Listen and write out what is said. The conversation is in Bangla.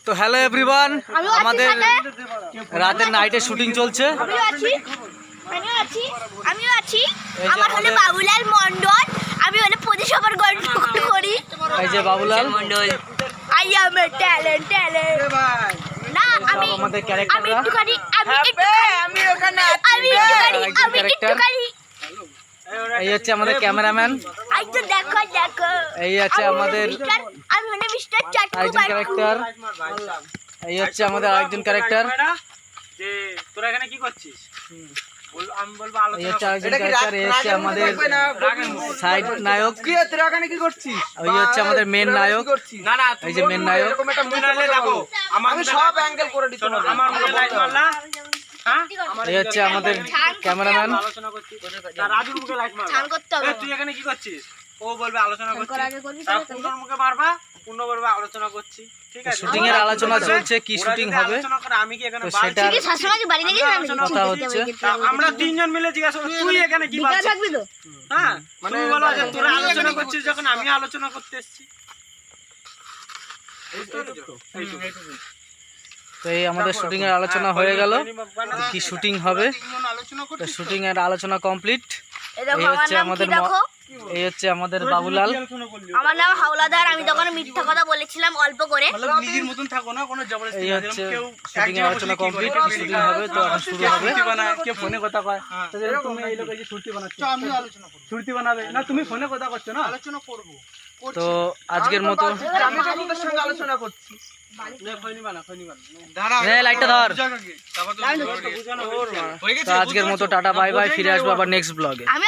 তো হ্যালো এভরিওয়ান, আমাদের রাতের নাইটে শুটিং চলছে। আমিও আছি। আমার হলো বাবুলাল মন্ডল, আমি হলো পরিষেবার গল্প করি। এই যে Babulal Mondal, I am A talent না আমি আমাদের ক্যারেক্টাররা এই হচ্ছে আমাদের ক্যামেরাম্যান, আই তো দেখো এই আছে আমাদের আমি হলো মিস্টার চাটকু আরেকজন ক্যারেক্টার, এই হচ্ছে আমাদের আরেকজন ক্যারেক্টার, যে তোরা এখানে কি করছিস? আমি বলবো এই হচ্ছে আরেকজন ক্যারেক্টার, এই হচ্ছে আমাদের সাইড নায়ক, তোরা এখানে কি করছিস? এই হচ্ছে আমাদের মেন নায়ক, না না এই যে মেন নায়ক, আমি সব অ্যাঙ্গেল করে দিতে পারবো। আমার মুখে লাইট মারলা, হ্যাঁ? এই হচ্ছে আমাদের ক্যামেরাম্যান, আলোচনা করছিস, তার রাজুর মুখে লাইট মারবা। ছান করতে হবে। এ, তুই এখানে কি করছিস? ও বলবে আলোচনা করছিস, তার পূর্ণর মুখে মারবা, পূর্ণ বলবে আলোচনা করছি। ঠিক আছে, শুটিং এর আলোচনা চলছে, কি শুটিং হবে আলোচনা করে আমি কি এখানে তো বাল সেটা কি শাশুড়ি বাড়ি থেকে কথা হচ্ছে। আমরা তিনজন মিলে জিজ্ঞাসা করছি, তুই এখানে কি বাল থাকবি তো হ্যাঁ, মানে বলো যে তোরা আলোচনা করছিস যখন আমি আলোচনা করতে এসেছি। তো এই আমাদের শুটিং এর আলোচনা হয়ে গেল, কি শুটিং হবে, তো শুটিং এর আলোচনা কমপ্লিট। এই দেখো এই আমার হচ্ছে নাম আমাদের কি দেখো, এই হচ্ছে আমাদের বাবুলাল, আমার নাম হাওলাদার। আমি তখন মিথ্যা কথা বলেছিলাম অল্প করে। নিজের মতন থাকো না, কোনো জবরদস্তি এই হচ্ছে শুটিং এর আলোচনা কমপ্লিট, কি শুটিং হবে তো এখন শুরু হবে। কে ফোনে কথা কয়, তুমি এই লোক এই যে ছুটি বানাচ্ছ, আমি আলোচনা করব, ছুটি বানাবে না, তুমি ফোনে কথা করছো না, আলোচনা করব। তো আজকের মতো আমি আপনাদের সঙ্গে আলোচনা করছি। লাইটটা ধর। তো আজকের মতো টাটা বাই বাই, ফিরে আসবো আবার নেক্সট ব্লগে। আমি